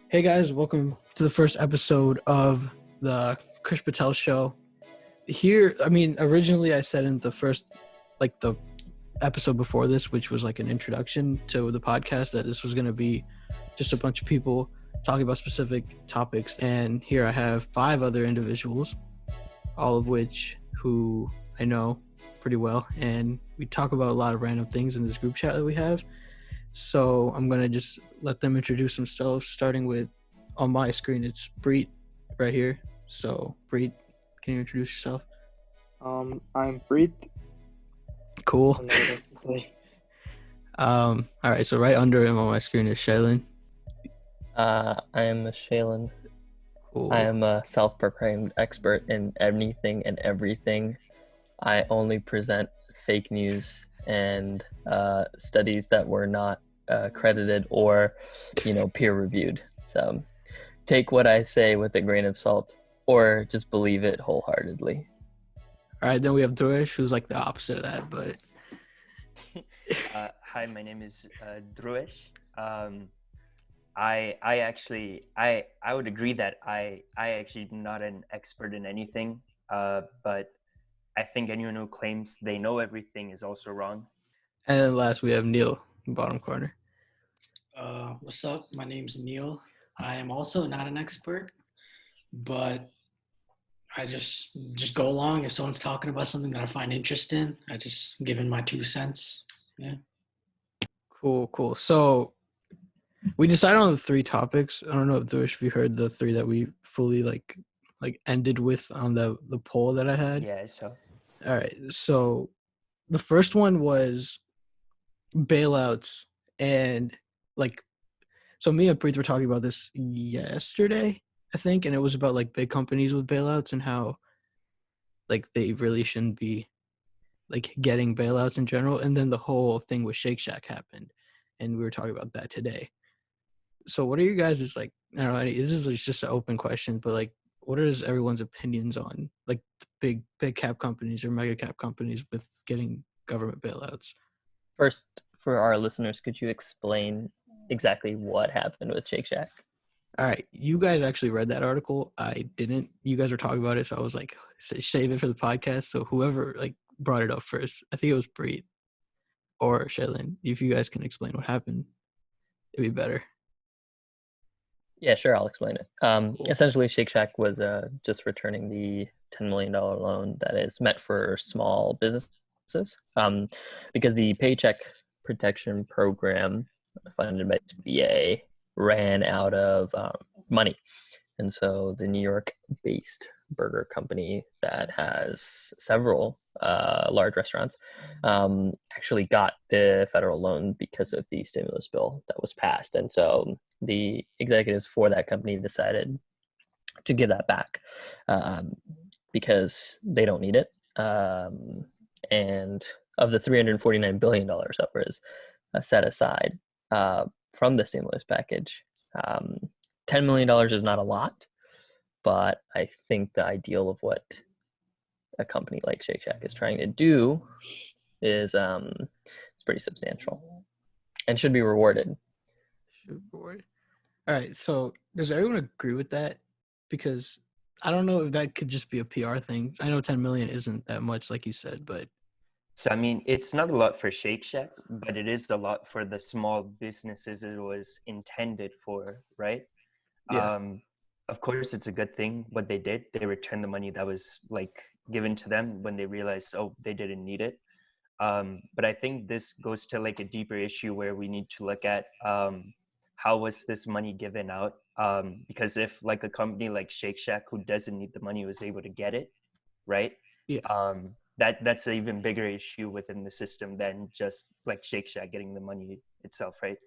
Hey guys, welcome to the first episode of the Kush Patel Show. Originally I said in the first, the episode before this, which was like an introduction to the podcast, that this was going to be just a bunch of people talking about specific topics. And here I have 5 other individuals, all of which who I know pretty well. And we talk about a lot of random things in this group chat that we have. So I'm going to just let them introduce themselves, starting with, on my screen, it's Prit right here. So, Prit, can you introduce yourself? I'm Prit. Cool. I don't know what else to say. All right, so right under him on my screen is Shailin. I am Shailin. Cool. I am a self-proclaimed expert in anything and everything. I only present fake news and studies that were not credited or, peer-reviewed. So take what I say with a grain of salt, or just believe it wholeheartedly. All right, then we have Dhruvesh, who's like the opposite of that, but... Hi, my name is Dhruvesh. I would agree that I actually not an expert in anything, but I think anyone who claims they know everything is also wrong. And then last we have Neil, bottom corner. What's up? My name's Neil. I am also not an expert, but I just go along. If someone's talking about something that I find interesting, I just give in my 2 cents. Yeah. Cool. So we decided on the 3 topics. I don't know if you heard the 3 that we fully like ended with on the poll that I had. Yeah, so. All right. So the first one was bailouts, and so me and Preet were talking about this yesterday, I think, and it was about big companies with bailouts and how they really shouldn't be getting bailouts in general. And then the whole thing with Shake Shack happened, and we were talking about that today. So what are you guys' I don't know, this is just an open question, but what is everyone's opinions on the big cap companies or mega cap companies with getting government bailouts? First, for our listeners, could you explain exactly what happened with Shake Shack? All right, you guys actually read that article. I didn't. You guys were talking about it, so I was save it for the podcast. So whoever brought it up first, I think it was Prit or Shailin. If you guys can explain what happened, it'd be better. Yeah, sure. I'll explain it. Essentially, Shake Shack was just returning the $10 million loan that is meant for small businesses, because the Paycheck Protection Program funded by the SBA ran out of money. And so the New York-based burger company that has several large restaurants actually got the federal loan because of the stimulus bill that was passed. And so the executives for that company decided to give that back because they don't need it. And of the $349 billion that was set aside from the stimulus package, $10 million is not a lot, but I think the ideal of what a company like Shake Shack is trying to do is it's pretty substantial and should be rewarded. All right, so does everyone agree with that? Because I don't know if that could just be a PR thing. I know 10 million isn't that much, like you said, but... So, it's not a lot for Shake Shack, but it is a lot for the small businesses it was intended for, right? Yeah. Of course, it's a good thing what they did. They returned the money that was given to them when they realized, they didn't need it. But I think this goes to a deeper issue where we need to look at how was this money given out? Because if a company like Shake Shack, who doesn't need the money, was able to get it, right? Yeah. That's an even bigger issue within the system than just Shake Shack getting the money itself, right?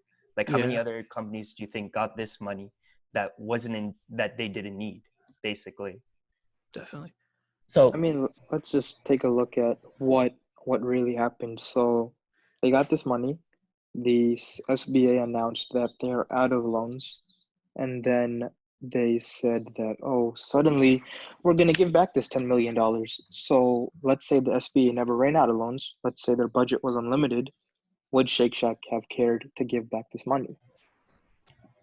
How many other companies do you think got this money that that they didn't need, basically? Definitely. So let's just take a look at what really happened. So they got this money. The SBA announced that they're out of loans, and then they said that, suddenly we're going to give back this $10 million. So let's say the SBA never ran out of loans. Let's say their budget was unlimited. Would Shake Shack have cared to give back this money?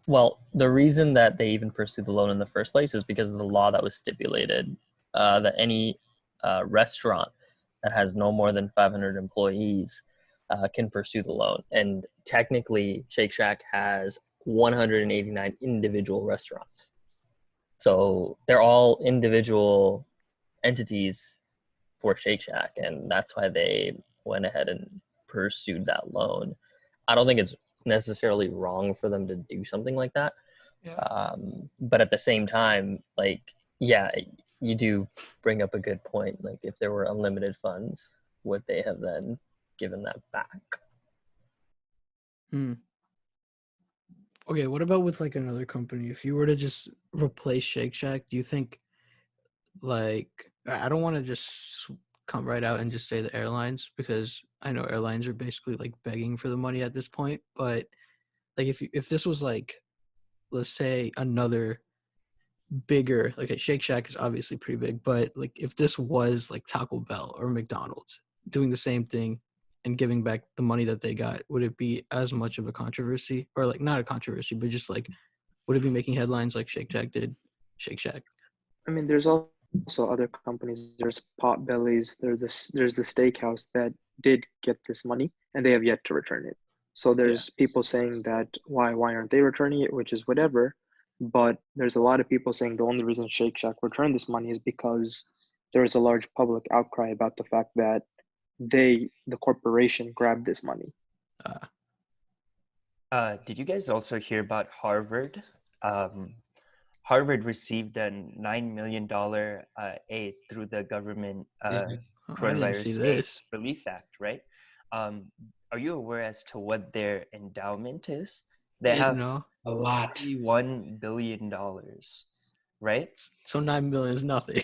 Well, the reason that they even pursued the loan in the first place is because of the law that was stipulated that any restaurant that has no more than 500 employees can pursue the loan. And technically, Shake Shack has 189 individual restaurants. So they're all individual entities for Shake Shack, and that's why they went ahead and pursued that loan. I don't think it's necessarily wrong for them to do something like that. Yeah. But at the same time, like, yeah, you do bring up a good point. Like, if there were unlimited funds, would they have then given that back? Okay, what about with like another company? If you were to just replace Shake Shack, do you think like I don't want to just come right out and just say the airlines because I know airlines are basically like begging for the money at this point, but like if this was like let's say another bigger like a Shake Shack is obviously pretty big, but like if this was like Taco Bell or McDonald's doing the same thing and giving back the money that they got, would it be as much of a controversy or like not a controversy, but just like would it be making headlines like Shake Shack did? Shake Shack. I mean, there's also other companies. There's Potbellies. There's the steakhouse that did get this money and they have yet to return it. So Yeah. there's people saying that why aren't they returning it, which is whatever. But there's a lot of people saying the only reason Shake Shack returned this money is because there was a large public outcry about the fact that the corporation, grabbed this money. Did you guys also hear about Harvard? Harvard received a $9 million aid through the government I didn't see coronavirus aid this. relief act, right? Are you aware as to what their endowment is? They have No. A lot. $41 billion, right? So 9 million is nothing.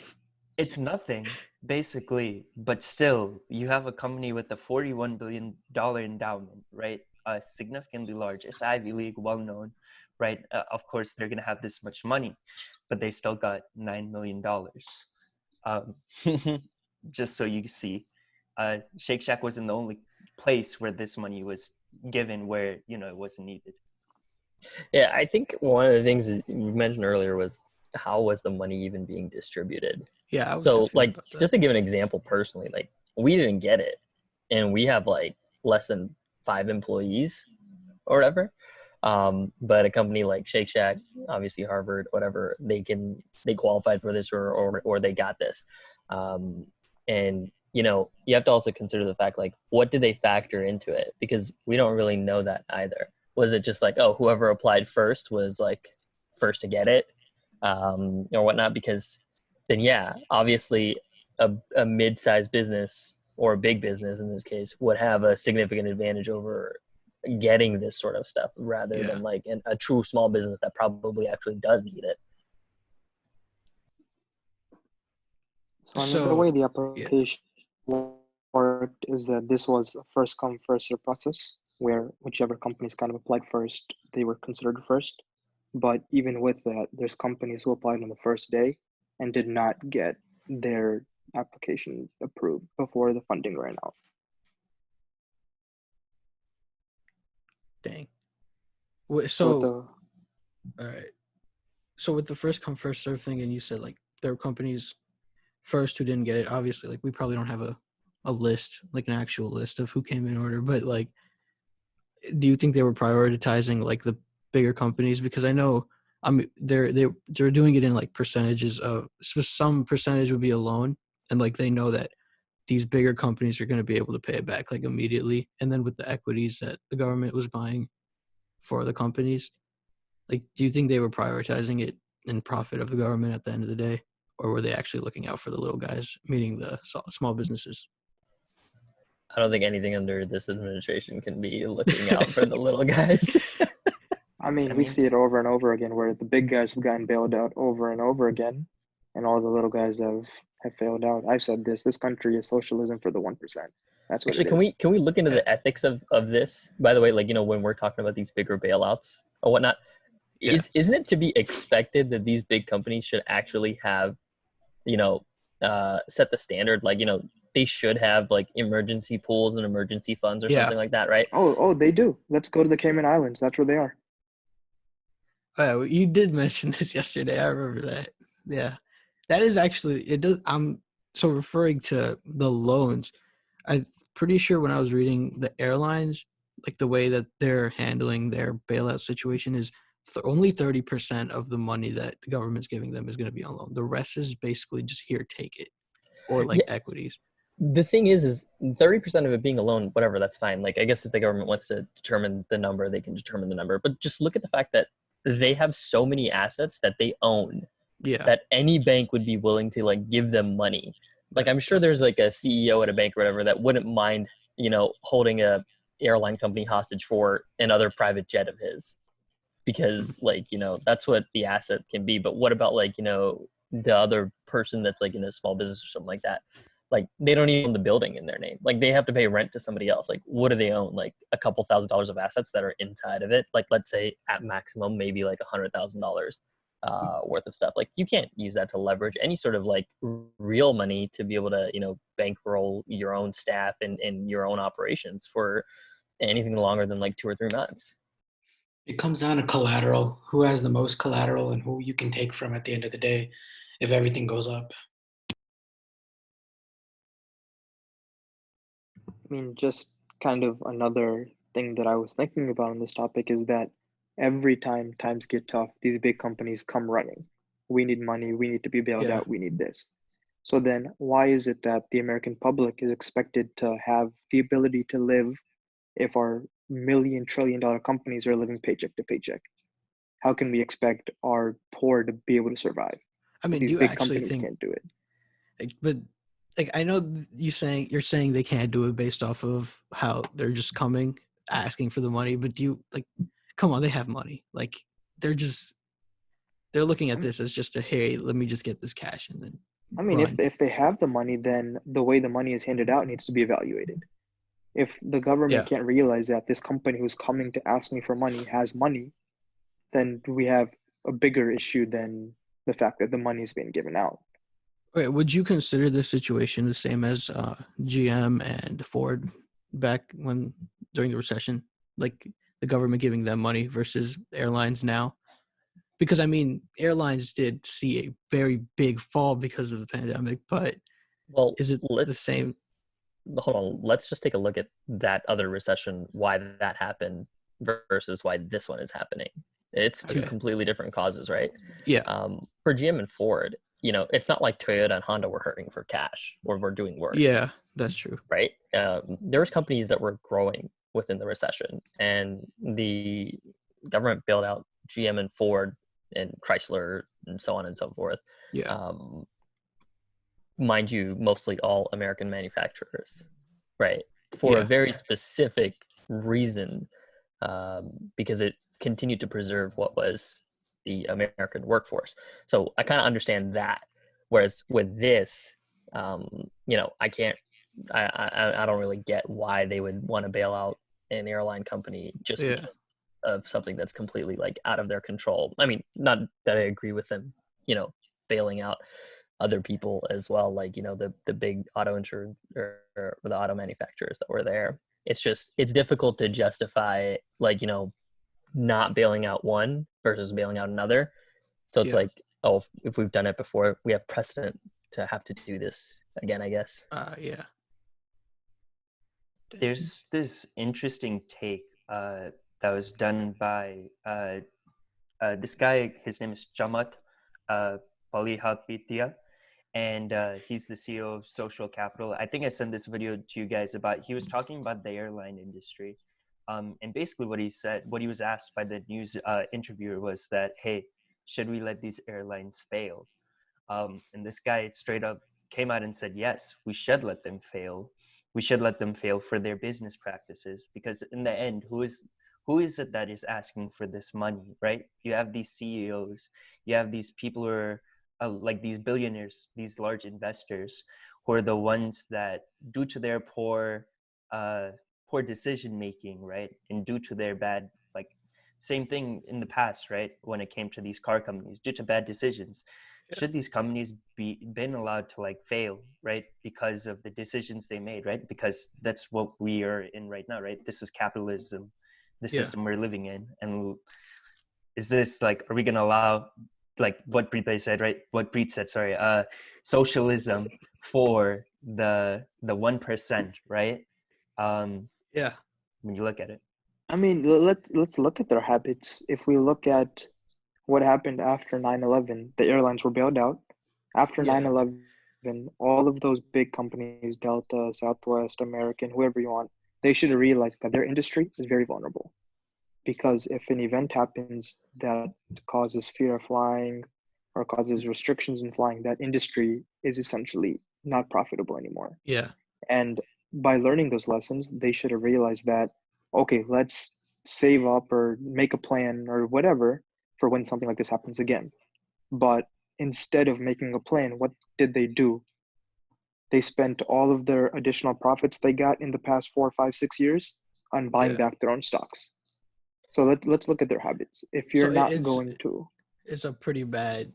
It's nothing, basically, but still, you have a company with a $41 billion endowment, right? Significantly large. It's Ivy League, well known, right? Of course, they're going to have this much money, but they still got $9 million. Just so you see, Shake Shack wasn't the only place where this money was given where, it wasn't needed. Yeah, I think one of the things that you mentioned earlier was how was the money even being distributed? Yeah, I was So, confused like, about that. just to give an example personally, like, we didn't get it, and we have like less than 5 employees or whatever. But a company like Shake Shack, obviously Harvard, whatever, they qualified for this or they got this. And you have to also consider the fact, like, what did they factor into it? Because we don't really know that either. Was it just like, oh, whoever applied first was like first to get it, or whatnot? Because then, yeah, obviously a mid-sized business or a big business in this case would have a significant advantage over getting this sort of stuff rather than like a true small business that probably actually does need it. So I mean, the way the application worked is that this was a first come first serve process where whichever companies kind of applied first, they were considered first. But even with that, there's companies who applied on the first day and did not get their application approved before the funding ran out. Dang. So all right. So with the first come first serve thing, and you said like there were companies first who didn't get it. Obviously, like we probably don't have a list, like an actual list of who came in order. But like, do you think they were prioritizing like the bigger companies? Because I know they're doing it in like percentages of some percentage would be a loan, and like they know that these bigger companies are going to be able to pay it back like immediately, and then with the equities that the government was buying for the companies, like do you think they were prioritizing it in profit of the government at the end of the day, or were they actually looking out for the little guys, meaning the small businesses? I don't think anything under this administration can be looking out for the little guys. I mean, we see it over and over again where the big guys have gotten bailed out over and over again, and all the little guys have failed out. I've said this country is socialism for the 1%. That's what Actually, can we look into the ethics of this? By the way, like, when we're talking about these bigger bailouts or whatnot, isn't it to be expected that these big companies should actually have, set the standard? Like, they should have like emergency pools and emergency funds or something like that, right? Oh, they do. Let's go to the Cayman Islands. That's where they are. Oh, you did mention this yesterday. I remember that. Yeah, that is actually it. Does I'm so referring to the loans. I'm pretty sure when I was reading the airlines, like the way that they're handling their bailout situation is only 30% of the money that the government's giving them is going to be on loan. The rest is basically just here, take it, or like Yeah, equities. the thing is 30% of it being a loan, whatever, that's fine. Like, I guess if the government wants to determine the number, they can determine the number. But just look at the fact that they have so many assets that they own Yeah, that any bank would be willing to like give them money. Like, I'm sure there's like a CEO at a bank or whatever that wouldn't mind, holding a airline company hostage for another private jet of his, because like, that's what the asset can be. But what about like, the other person that's like in a small business or something like that? Like, they don't even own the building in their name. Like, they have to pay rent to somebody else. Like, what do they own? Like a couple $1,000s of assets that are inside of it. Like, let's say at maximum, maybe like $100,000 worth of stuff. Like, you can't use that to leverage any sort of like real money to be able to, bankroll your own staff and your own operations for anything longer than like 2 or 3 months. It comes down to collateral. Who has the most collateral and who you can take from at the end of the day if everything goes up. I mean, just kind of another thing that I was thinking about on this topic is that every time times get tough, these big companies come running. We need money, we need to be bailed yeah. out, we need this. So then, why is it that the American public is expected to have the ability to live if our $1 trillion companies are living paycheck to paycheck? How can we expect our poor to be able to survive I if mean, do these you big actually companies think? can't do it? But like I know you're saying they can't do it based off of how they're just coming asking for the money, but do you like come on, they have money. Like they're just they're looking at this as just a hey, let me just get this cash and then I mean, run. if they have the money, then the way the money is handed out needs to be evaluated. If the government Yeah. can't realize that this company who's coming to ask me for money has money, then we have a bigger issue than the fact that the money is being given out. Okay, would you consider this situation the same as GM and Ford back when during the recession? Like the government giving them money versus airlines now? Because I mean, airlines did see a very big fall because of the pandemic, but Well, is it the same? hold on. Let's just take a look at that other recession, why that happened versus why this one is happening. It's two Okay. completely different causes, right? Yeah. For GM and Ford, it's not like Toyota and Honda were hurting for cash or were doing worse. Yeah, that's true. Right? There's companies that were growing within the recession, and the government bailed out GM and Ford and Chrysler and so on and so forth. Yeah. Mind you, mostly all American manufacturers, right? For a Yeah. very specific reason, because it continued to preserve what was the American workforce. So I kind of understand that. Whereas with this, I can't, I don't really get why they would want to bail out an airline company just Yeah. because of something that's completely like out of their control. I mean, not that I agree with them, bailing out other people as well, like the big auto insurer or the auto manufacturers that were there. It's difficult to justify like not bailing out one versus bailing out another. So it's Yeah. like, oh, if we've done it before, we have precedent to have to do this again, I guess. Yeah. There's this interesting take that was done by this guy. His name is Chamat Palihapitiya, and he's the CEO of Social Capital. I think I sent this video to you guys about. He was talking about the airline industry, and basically what he was asked by the news interviewer was that, hey, should we let these airlines fail? And this guy straight up came out and said, yes, we should let them fail. We should let them fail for their business practices, because in the end, who is it that is asking for this money, right? You have these CEOs, you have these people who are like these billionaires, these large investors, who are the ones that, due to their poor decision making, right, and due to their bad, like, same thing in the past, right, when it came to these car companies, due to bad decisions, should these companies been allowed to like fail, right, because of the decisions they made, right? Because that's what we are in right now, right? This is capitalism, the Yeah. system we're living in, and is this like, are we going to allow, like what Prit said, right? What Prit said, sorry, socialism for the 1%, right? Yeah. When you look at it. I mean, let's look at their habits. If we look at what happened after 9/11, the airlines were bailed out. After Yeah. 9/11, all of those big companies, Delta, Southwest, American, whoever you want, they should have realized that their industry is very vulnerable. Because if an event happens that causes fear of flying or causes restrictions in flying, that industry is essentially not profitable anymore. Yeah. And by learning those lessons, they should have realized that, okay, let's save up or make a plan or whatever for when something like this happens again. But instead of making a plan, what did they do? They spent all of their additional profits they got in the past 4, 5, 6 years on buying Yeah. back their own stocks. So let's look at their habits. If you're So not going to, it's a pretty bad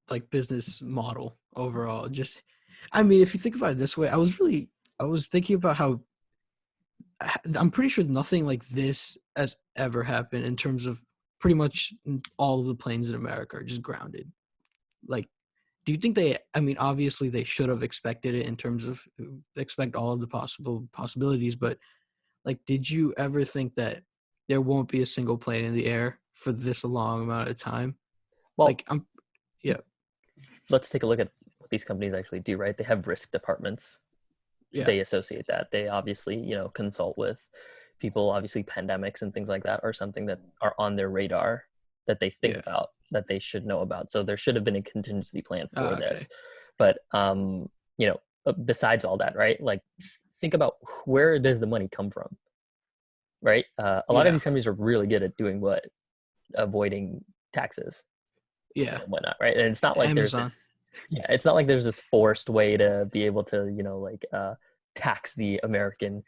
like business model overall. Just, I mean, if you think about it this way, I was thinking about how I'm pretty sure nothing like this has ever happened in terms of pretty much all of the planes in America are just grounded. Like, do you think they, I mean, obviously they should have expected it in terms of expect all of the possibilities, but like, did you ever think that there won't be a single plane in the air for this long amount of time? Well, Like, yeah, let's take a look at what these companies actually do, right? They have risk departments. yeah, They associate that. They obviously, consult with people. Obviously, pandemics and things like that are something that are on their radar that they think Yeah. about, that they should know about. So there should have been a contingency plan for this. okay. But besides all that, right? Like, think about where does the money come from, right? A lot of Yeah. these companies are really good at doing what? Avoiding taxes Yeah, and whatnot, right? And it's not like Amazon. it's not like there's this forced way to be able to, tax the American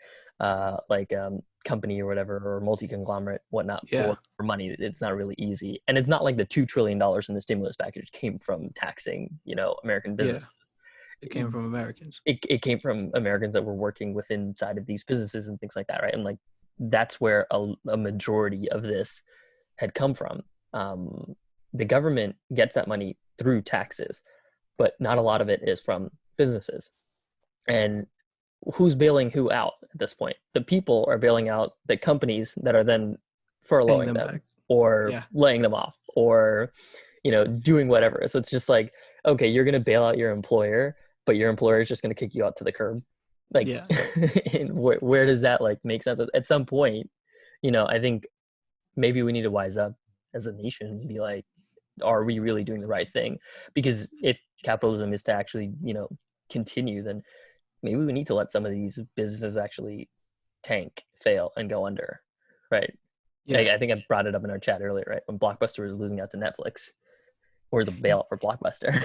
company or whatever, or multi-conglomerate whatnot Yeah, for money. It's not really easy, and it's not like the $2 trillion in the stimulus package came from taxing American yeah, business. it came from Americans. It came from Americans that were working within inside of these businesses and things like that, right? And like that's where a majority of this had come from. The government gets that money through taxes, but not a lot of it is from businesses. And who's bailing who out at this point? The people are bailing out the companies that are then Paying furloughing them them back. or Yeah, laying them off or doing whatever. So it's just like, okay, you're going to bail out your employer, but your employer is just going to kick you out to the curb. Like, yeah, and where does that like make sense? At some point, I think maybe we need to wise up as a nation and be like, are we really doing the right thing? Because if capitalism is to actually, continue, then maybe we need to let some of these businesses actually tank, fail, and go under, right? yeah, I think I brought it up in our chat earlier, right? When Blockbuster was losing out to Netflix, or the bailout for Blockbuster,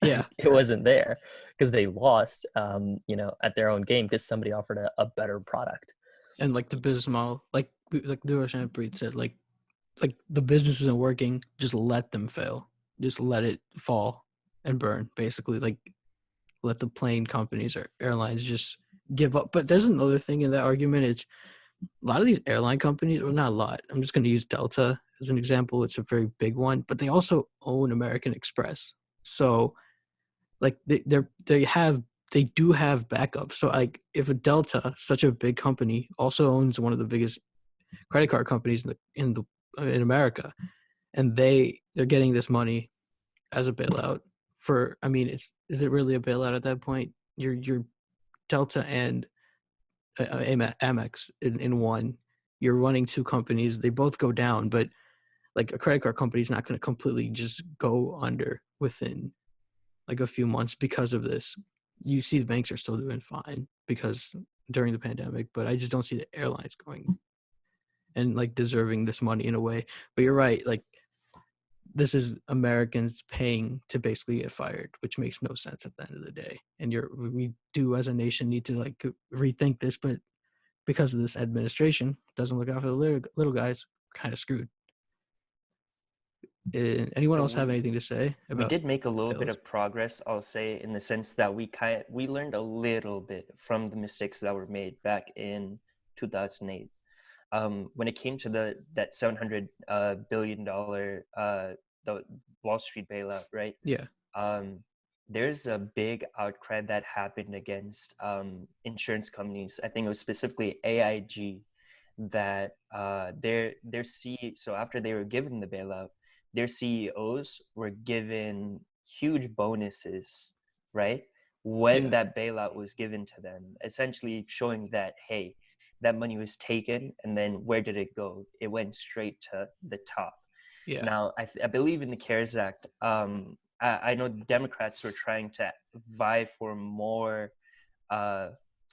yeah. it wasn't there because they lost, at their own game because somebody offered a better product. And like the business model, like Dhruvesh Amin said, like the business isn't working, just let them fail, just let it fall and burn. Basically, like let the plane companies or airlines just give up. But there's another thing in that argument. It's a lot of these airline companies, or not a lot. I'm just going to use Delta as an example. It's a very big one, but they also own American Express. So like they do have backups. So like if a Delta, such a big company, also owns one of the biggest credit card companies in America, and they're getting this money as a bailout for. I mean, is it really a bailout at that point? You're Delta and Amex in one. You're running two companies. They both go down, but like a credit card company is not going to completely just go under within like a few months because of this. You see the banks are still doing fine because during the pandemic, but I just don't see the airlines going and like deserving this money in a way. But you're right, like this is Americans paying to basically get fired, which makes no sense at the end of the day. And we do as a nation need to like rethink this, but because of this administration doesn't look out for the little guys, kind of screwed. Anyone So else have anything to say we about did make a little bit bills? of progress, I'll say, in the sense that we learned a little bit from the mistakes that were made back in 2008. when it came to that $700 billion the Wall Street bailout, right? Yeah. There's a big outcry that happened against insurance companies. I think it was specifically AIG, that so after they were given the bailout, their CEOs were given huge bonuses, right? When that bailout was given to them, essentially showing that, hey, that money was taken, and then where did it go? It went straight to the top. Yeah. Now, I believe in the CARES Act. I know the Democrats were trying to vie for more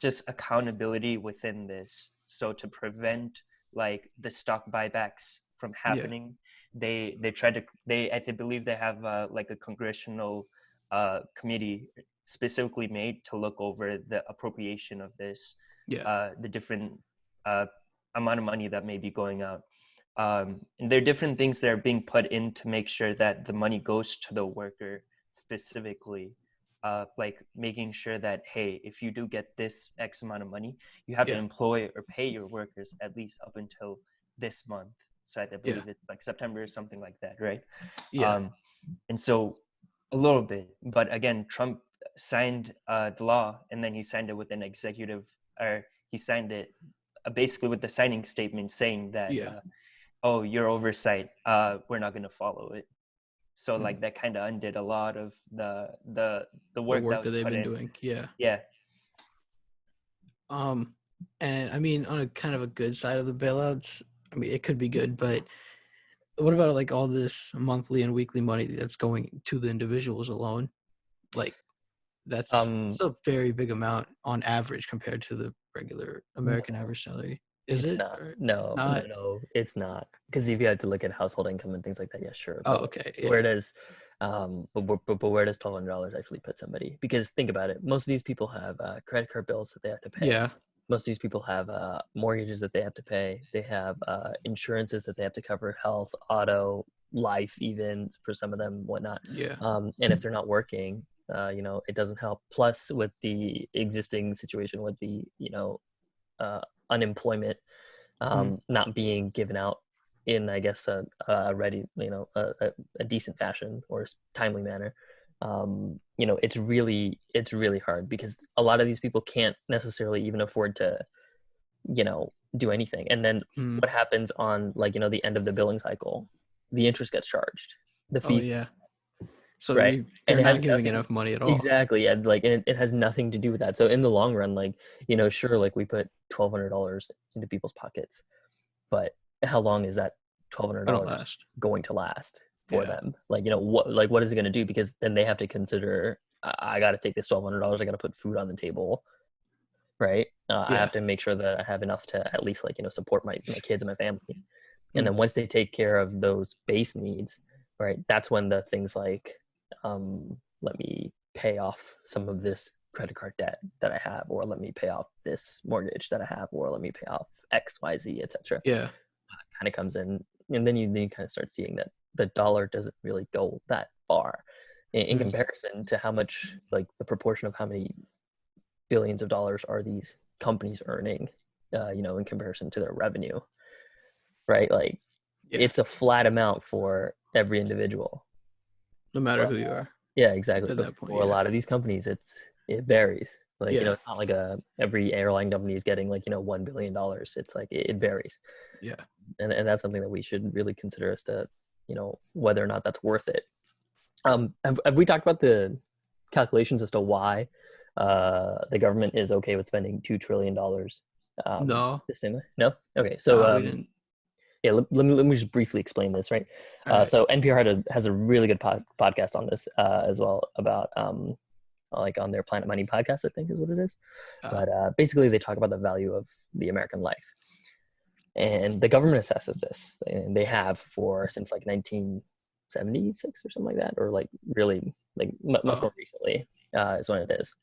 just accountability within this. So to prevent like the stock buybacks from happening, they tried to I believe they have like a congressional committee specifically made to look over the appropriation of this, the different amount of money that may be going out. And there are different things that are being put in to make sure that the money goes to the worker specifically, like making sure that, hey, if you do get this X amount of money, you have to employ or pay your workers at least up until this month. So I believe it's like September or something like that, right? And so a little bit, but again, Trump signed the law, and then he signed it with an executive, or he signed it basically with the signing statement saying that, oh, your oversight, we're not going to follow it. So like that kind of undid a lot of the work that they've been doing. Yeah. And I mean, on a kind of a good side of the bailouts, I mean, it could be good, but what about like all this monthly and weekly money that's going to the individuals alone? Like that's a very big amount on average compared to the regular American average salary. Is it? No, it's not. Because if you had to look at household income and things like that, yeah, sure. Oh, okay. Yeah. Where does, but where does $1,200 actually put somebody? Because think about it, most of these people have credit card bills that they have to pay. Yeah. Most of these people have mortgages that they have to pay. They have insurances that they have to cover, health, auto, life, even for some of them, whatnot. Yeah. And if they're not working, it doesn't help. Plus, with the existing situation with the unemployment not being given out in, I guess, a ready, a decent fashion or a timely manner. It's really hard because a lot of these people can't necessarily even afford to, do anything. And then what happens on the end of the billing cycle? The interest gets charged. The fee. Oh, yeah. So right. they're not giving enough money at all. Exactly. And it has nothing to do with that. So in the long run, sure, we put $1,200 into people's pockets, but how long is that $1,200 going to last for them? What is it going to do? Because then they have to consider, I got to take this $1,200. I got to put food on the table. Right. I have to make sure that I have enough to at least support my kids and my family. And then once they take care of those base needs, right, that's when the things like, let me pay off some of this credit card debt that I have, or let me pay off this mortgage that I have, or let me pay off X, Y, Z, etc. Yeah. Kind of comes in, and then you kind of start seeing that the dollar doesn't really go that far in comparison to how much, the proportion of how many billions of dollars are these companies earning, in comparison to their revenue, right? It's a flat amount for every individual. No matter who you are. Yeah, exactly. But for a lot of these companies, it varies. It's not like every airline company is getting $1 billion. It's it varies. Yeah. And that's something that we should really consider as to, whether or not that's worth it. Have we talked about the calculations as to why the government is okay with spending $2 trillion? No. No? Okay. So we didn't. Yeah, let me just briefly explain this, right? So NPR has a really good podcast on this as well, about on their Planet Money podcast, I think is what it is. But basically they talk about the value of the American life. And the government assesses this, and they have since 1976 or something like that, or really much more recently is when it is.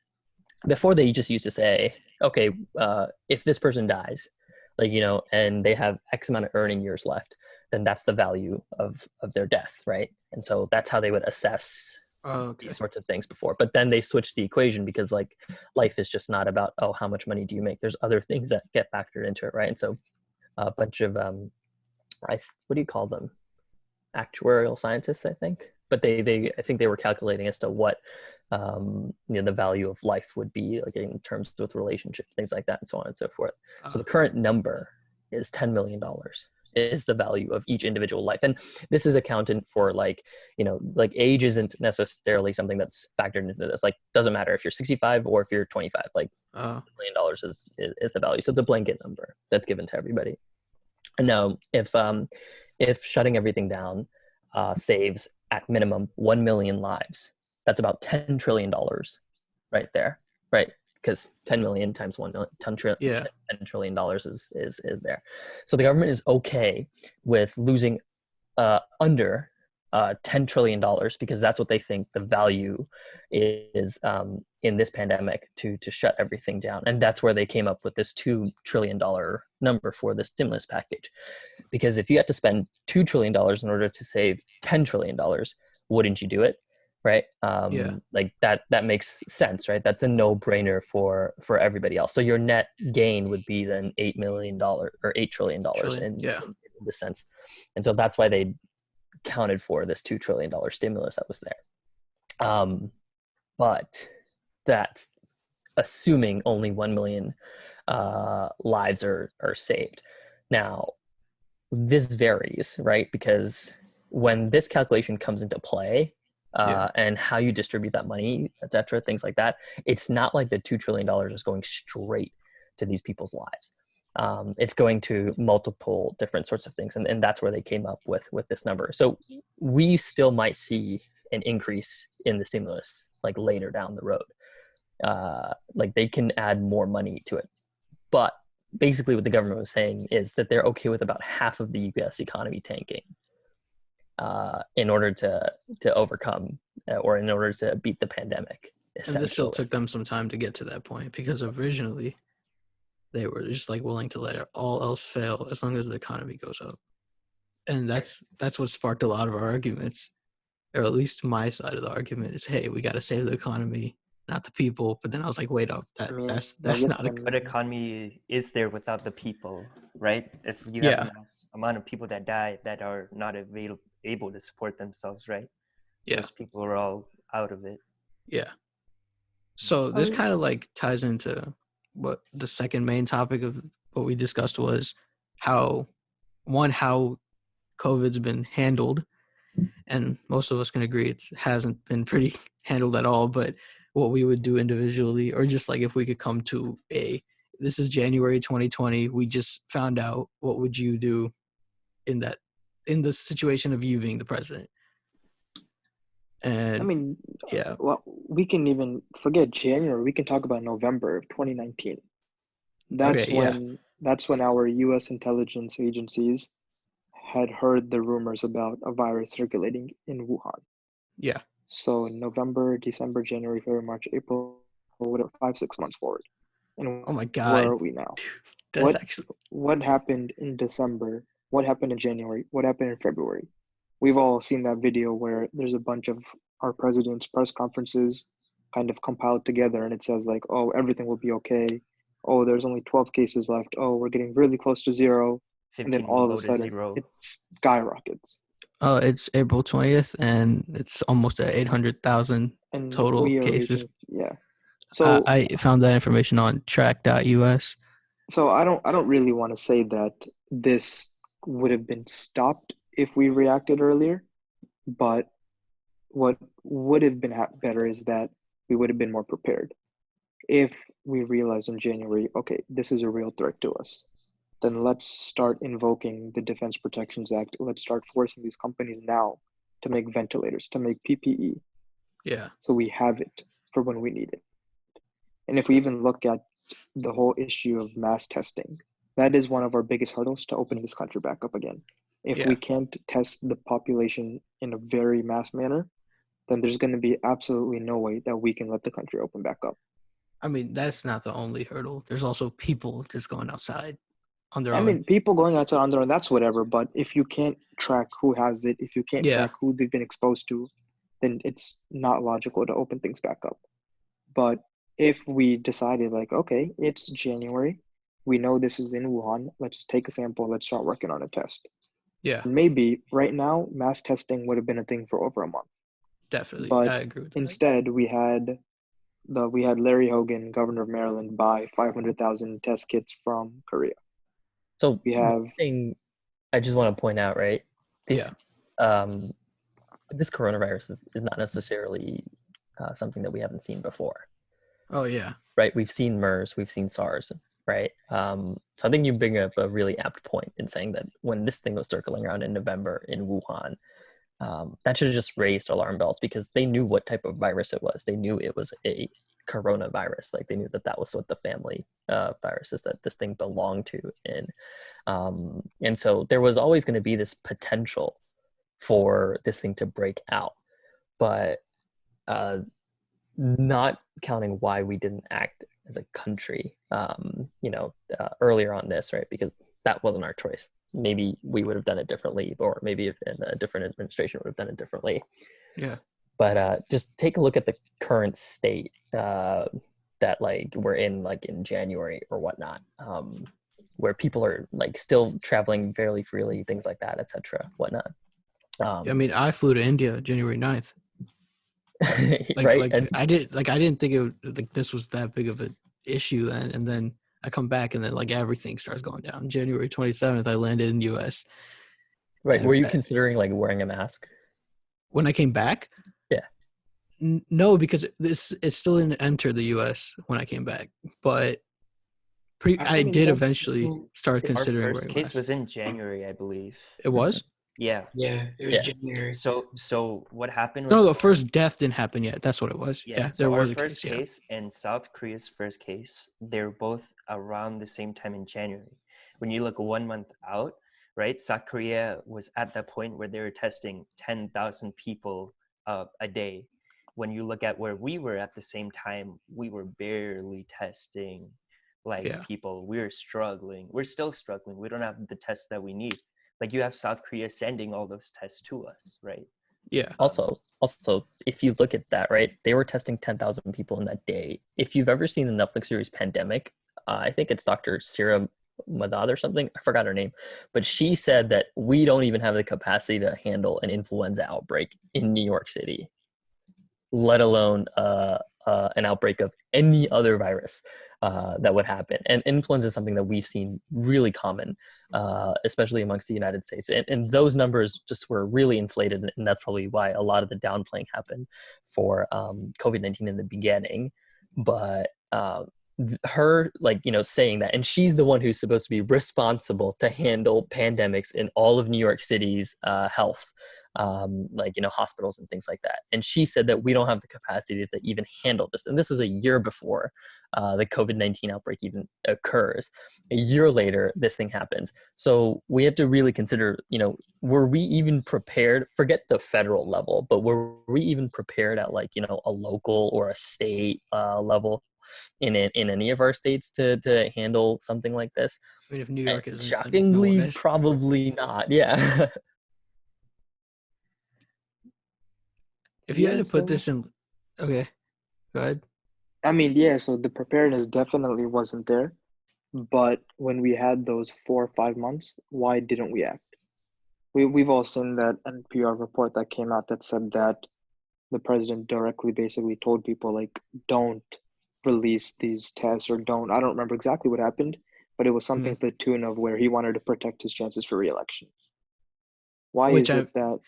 Before, they just used to say, okay, if this person dies, and they have X amount of earning years left, then that's the value of their death, right? And so that's how they would assess these sorts of things before. But then they switched the equation because life is just not about, how much money do you make? There's other things that get factored into it, right? And so a bunch of what do you call them? Actuarial scientists, I think. But they I think they were calculating as to what the value of life would be, like in terms with relationships, things like that, and so on and so forth. So the current number is $10 million is the value of each individual life. And this is accounted for, like age isn't necessarily something that's factored into this. Like, doesn't matter if you're 65 or if you're 25, like $1 million is the value. So it's a blanket number that's given to everybody. And now if shutting everything down saves at minimum 1 million lives, that's about $10 trillion right there, right? Because 10 million times 1 million, $10 trillion is there. So the government is okay with losing under $10 trillion because that's what they think the value is in this pandemic to shut everything down. And that's where they came up with this $2 trillion number for the stimulus package. Because if you had to spend $2 trillion in order to save $10 trillion, wouldn't you do it? Right? Like that makes sense, right? That's a no-brainer for everybody else. So your net gain would be then $8 million or $8 trillion in the sense. And so that's why they counted for this $2 trillion stimulus that was there. But that's assuming only 1 million lives are saved. Now, this varies, right? Because when this calculation comes into play, and how you distribute that money, etc., things like that, it's not like the $2 trillion is going straight to these people's lives. It's going to multiple different sorts of things, and that's where they came up with this number. So we still might see an increase in the stimulus like later down the road. Like they can add more money to it, but basically what the government was saying is that they're okay with about half of the US economy tanking in order to overcome or in order to beat the pandemic. And this still took them some time to get to that point because originally they were just like willing to let all else fail as long as the economy goes up. And that's what sparked a lot of our arguments, or at least my side of the argument is, hey, we got to save the economy, not the people. But then I was like, wait up, that's not a good economy is there without the people, right? If you have a mass amount of people that die that are not able to support themselves, right? Those people are all out of it. Yeah. So this kind of like ties into what the second main topic of what we discussed was how COVID's been handled. And most of us can agree it hasn't been pretty handled at all, but what we would do individually, or just like if we could come to this is January 2020, we just found out, what would you do in the situation of you being the president? And I mean, well, we can even forget January. We can talk about November of 2019. That's when our U.S. intelligence agencies had heard the rumors about a virus circulating in Wuhan. Yeah. So November, December, January, February, March, April, or whatever, 5-6 months forward. And oh my God, where are we now? What happened in December? What happened in January? What happened in February? We've all seen that video where there's a bunch of our president's press conferences kind of compiled together, and it says like, oh, everything will be okay. Oh, there's only 12 cases left. Oh, we're getting really close to zero. And then all of a sudden, it skyrockets. It's April 20th, and it's almost at 800,000 total cases. So I found that information on track.us. So I don't really want to say that this would have been stopped if we reacted earlier, but what would have been better is that we would have been more prepared. If we realized in January, okay, this is a real threat to us, then let's start invoking the Defense Protections Act. Let's start forcing these companies now to make ventilators, to make PPE. Yeah. So we have it for when we need it. And if we even look at the whole issue of mass testing, that is one of our biggest hurdles to opening this country back up again. If we can't test the population in a very mass manner, then there's going to be absolutely no way that we can let the country open back up. I mean, that's not the only hurdle. There's also people just going outside on their own. I mean, people going outside on their own, that's whatever. But if you can't track who has it, if you can't track who they've been exposed to, then it's not logical to open things back up. But if we decided like, okay, it's January, we know this is in Wuhan. Let's take a sample. Let's start working on a test. Yeah, Maybe right now, mass testing would have been a thing for over a month. definitely. But I agree with that. instead, we had Larry Hogan, governor of Maryland, buy 500,000 test kits from Korea. So We have thing I just want to point out, right? This this coronavirus is not necessarily something that we haven't seen before, Oh yeah. right? We've seen MERS, we've seen SARS, right? So I think you bring up a really apt point in saying that when this thing was circling around in November in Wuhan, that should have just raised alarm bells because they knew what type of virus it was. They knew it was a coronavirus. Like they knew that was what the family viruses that this thing belonged to in. And so there was always going to be this potential for this thing to break out, but not counting why we didn't act as a country, earlier on this, right? Because that wasn't our choice. Maybe we would have done it differently, or maybe if in a different administration would have done it differently. Yeah. But just take a look at the current state that like we're in, like in January or whatnot, where people are like still traveling fairly freely, things like that, etc., whatnot. I mean, I flew to India January 9th. Right? I didn't think it would, like this was that big of an issue then, and then I come back and then like everything starts going down. January 27th, I landed in the U.S. Right. And Were you considering like wearing a mask? when I came back? Yeah. No, because it still didn't enter the U.S. when I came back, but I did eventually start considering Our first wearing a case mask. was in January, I believe. It was? Yeah. Yeah, it was Yeah. January. So what happened was No, the first death didn't happen yet. That's what it was. Yeah, so there our was a first case. Yeah. case and South Korea's first case, they're both around the same time in January. When you look 1 month out, right? South Korea was at that point where they were testing 10,000 people a day. When you look at where we were at the same time, we were barely testing people. We were struggling. We're still struggling. We don't have the tests that we need. Like you have South Korea sending all those tests to us, right? Yeah. Also, if you look at that, right, they were testing 10,000 people in that day. If you've ever seen the Netflix series Pandemic, I think it's Dr. Sira Madad or something. I forgot her name, but she said that we don't even have the capacity to handle an influenza outbreak in New York City, let alone an outbreak of any other virus that would happen. And influenza is something that we've seen really common, especially amongst the United States. And those numbers just were really inflated. And that's probably why a lot of the downplaying happened for COVID-19 in the beginning. But her, saying that, and she's the one who's supposed to be responsible to handle pandemics in all of New York City's health, hospitals and things like that. And she said that we don't have the capacity to even handle this. And this is a year before the COVID-19 outbreak even occurs. A year later, this thing happens. So we have to really consider, were we even prepared? Forget the federal level, but were we even prepared at a local or a state level in any of our states to handle something like this? I mean, if New York isn't, shockingly, no one is. probably not. Yeah. If you had to put this in, okay, go ahead. I mean, yeah, so the preparedness definitely wasn't there. But when we had those 4 or 5 months, why didn't we act? We've all seen that NPR report that came out that said that the president directly basically told people, like, don't release these tests or don't. I don't remember exactly what happened, but it was something to the tune of where he wanted to protect his chances for re-election. Why is it that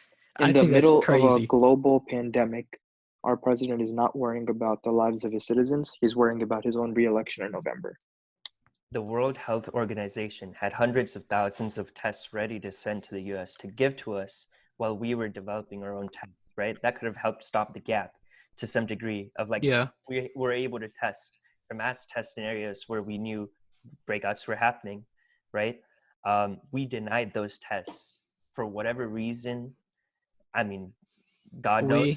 in the middle of a global pandemic, our president is not worrying about the lives of his citizens? He's worrying about his own re-election in November. The World Health Organization had hundreds of thousands of tests ready to send to the US to give to us while we were developing our own tests, right? That could have helped stop the gap to some degree of we were able to test or mass test in areas where we knew breakouts were happening, right? We denied those tests for whatever reason. I mean, God knows.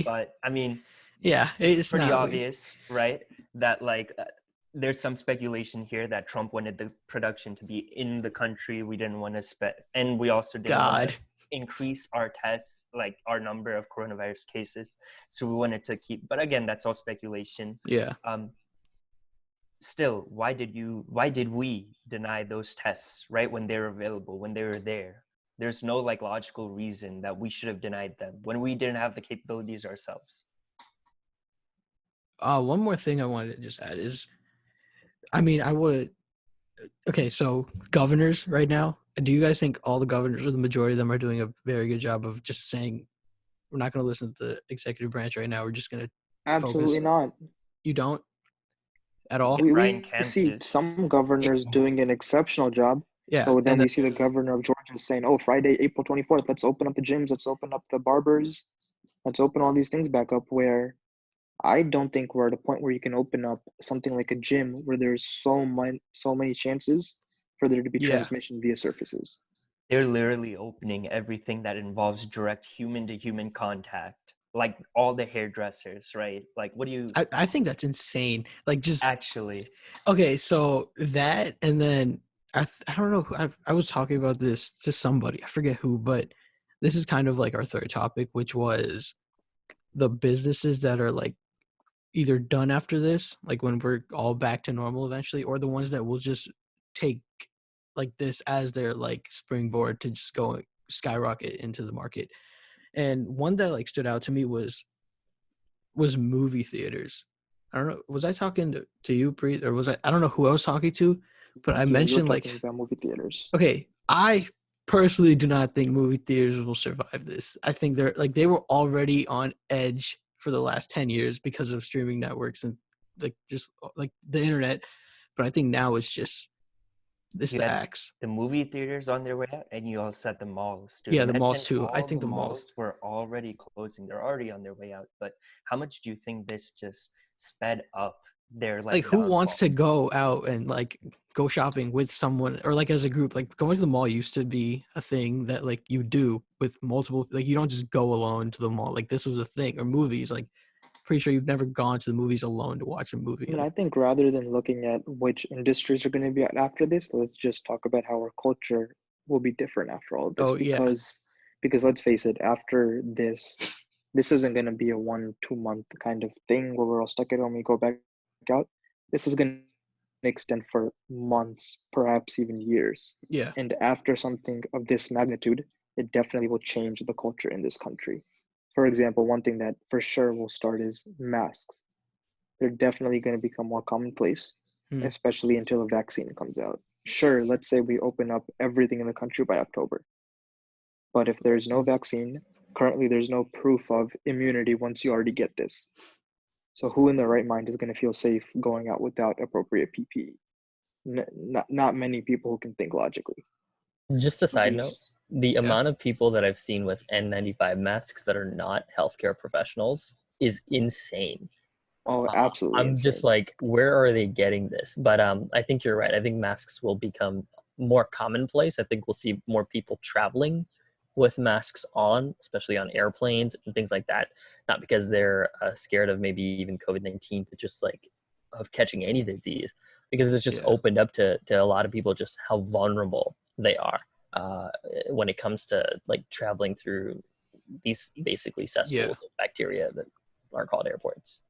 But I mean, yeah, it's pretty obvious, right? That there's some speculation here that Trump wanted the production to be in the country. We didn't want to and we also didn't want to increase our tests, our number of coronavirus cases. So we wanted to keep, but again, that's all speculation. Yeah. still, why did we deny those tests, right, when they're available, when they were there? There's no like logical reason that we should have denied them when we didn't have the capabilities ourselves. One more thing I wanted to just add is, I mean, I would. Okay, so governors right now, do you guys think all the governors or the majority of them are doing a very good job of just saying we're not going to listen to the executive branch right now? We're just going to focus. Absolutely not. You don't at all? Brian We Kemp see is some governors doing an exceptional job, Yeah, but then and we then see the there's- governor of Georgia saying, "Oh, Friday, April 24th, let's open up the gyms, let's open up the barbers, let's open all these things back up." Where I don't think we're at a point where you can open up something like a gym where there's so many chances for there to be Yeah. transmission via surfaces. they're literally opening everything that involves direct human to human contact, like all the hairdressers, right? Like, what do you I think that's insane. Like, just actually? okay. So that, and then I don't know. I was talking about this to somebody. I forget who, but this is kind of like our third topic, which was the businesses that are like either done after this, like when we're all back to normal eventually, or the ones that will just take like this as their like springboard to just go skyrocket into the market. And one that like stood out to me was movie theaters. I don't know, was I talking to you, Preet, or was I don't know who I was talking to, but I Yeah, you were mentioned like, talking about movie theaters. okay, I personally do not think movie theaters will survive this. I think they're like they were already on edge for the last 10 years because of streaming networks and like just like the internet, but I think now it's just it's You the had axe. the movie theaters on their way out, and you also had the malls, dude. Yeah, the malls Imagine too. I all think the the malls. malls were already closing. They're already on their way out. But how much do you think this just sped up their Like like who wants downfall? to go out and like go shopping with someone or like as a group? Like going to the mall used to be a thing that like you do with multiple, like you don't just go alone to the mall. Like this was a thing. Or movies, like pretty sure you've never gone to the movies alone to watch a movie. I mean, Like, I think rather than looking at which industries are going to be out after this, let's just talk about how our culture will be different after all of this. oh yeah, Because let's face it, after this isn't going to be a 1-2 month kind of thing where we're all stuck at home. We go back out. This is going to extend for months, perhaps even years. yeah, And after something of this magnitude, it definitely will change the culture in this country. For example, one thing that for sure will start is masks. They're definitely going to become more commonplace, Hmm. especially until a vaccine comes out. Sure, let's say we open up everything in the country by October. But if there's no vaccine, currently there's no proof of immunity once you already get this. So who in their right mind is going to feel safe going out without appropriate PPE? Not many people who can think logically. Just a side note, the Yeah. amount of people that I've seen with N95 masks that are not healthcare professionals is insane. Oh, absolutely I'm just insane. like, where are they getting this? But I think you're right. I think masks will become more commonplace. I think we'll see more people traveling with masks on, especially on airplanes and things like that. Not because they're scared of maybe even COVID-19, but just like of catching any disease, because it's just Yeah. opened up to a lot of people just how vulnerable they are when it comes to like traveling through these basically cesspools of bacteria that are called airports.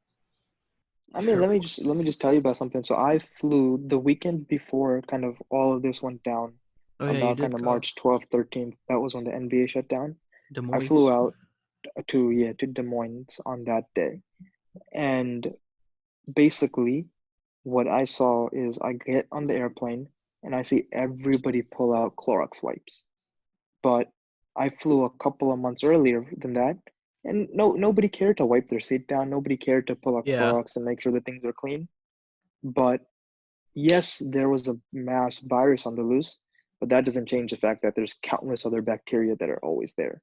I mean, Sure. let me just tell you about something. So I flew the weekend before kind of all of this went down, Oh yeah, you about kind did of go March 12th, 13th. That was when the NBA shut down. Des I Moines. flew out to Des Moines on that day. And basically what I saw is I get on the airplane and I see everybody pull out Clorox wipes. But I flew a couple of months earlier than that, and nobody cared to wipe their seat down. Nobody cared to pull out Yeah, Clorox and make sure that things are clean. But yes, there was a mass virus on the loose, but that doesn't change the fact that there's countless other bacteria that are always there.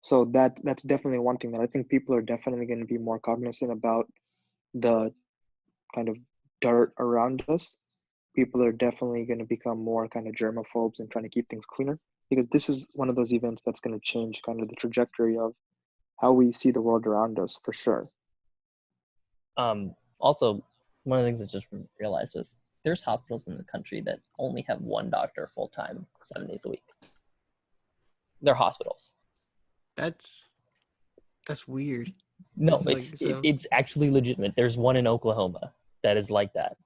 So that's definitely one thing that I think people are definitely going to be more cognizant about the kind of dirt around us. People are definitely going to become more kind of germaphobes and trying to keep things cleaner because this is one of those events that's going to change kind of the trajectory of how we see the world around us for sure. Also, one of the things I just realized was there's hospitals in the country that only have one doctor full time, 7 days a week. They're hospitals. that's weird. No, Like, so it's actually legitimate. There's one in Oklahoma that is like that.